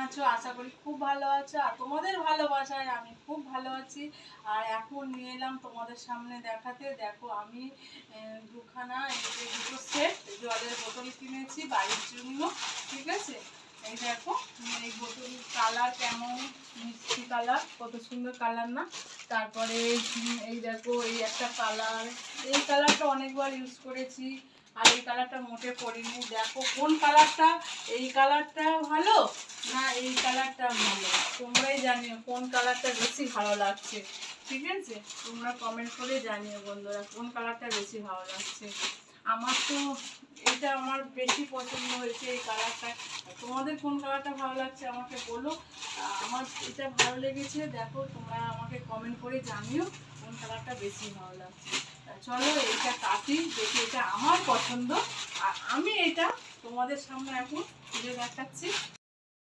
আছো? আশা করি খুব ভালো আছো। আর তোমাদের ভালোবাসায় আমি খুব ভালো আছি। আর এখন নিয়ে এলাম তোমাদের সামনে দেখাতে। দেখো আমি দুখানা দুটো সেট জলের বোতল কিনেছি বাড়ির জন্য, ঠিক আছে? এই দেখো, এই বোতল কালার কেমন মিষ্টি কালার, কত সুন্দর কালার না? তারপরে এই দেখো, এই একটা কালার, এই কালারটা অনেকবার ইউজ করেছি। আর এই কালারটা মোটে করিনি। দেখো কোন কালারটা, এই কালারটা ভালো না এই কালারটা ভালো, তোমরাই জানিও কোন কালারটা বেশি ভালো লাগছে, ঠিক আছে? তোমরা কমেন্ট করে জানিও বন্ধুরা কোন কালারটা বেশি ভালো লাগছে। আমার তো এটা আমার বেশি পছন্দ হয়েছে এই কালারটা। তোমাদের কোন কালারটা ভালো লাগছে আমাকে বলো। আমার এটা ভালো লেগেছে। দেখো তোমরা আমাকে কমেন্ট করে জানিও কোন কালারটা বেশি ভালো লাগছে। চলো এইটা কাটি, দেখি এটা আমার পছন্দ। আর আমি এটা তোমাদের সামনে এখন তুলে দেখাচ্ছি।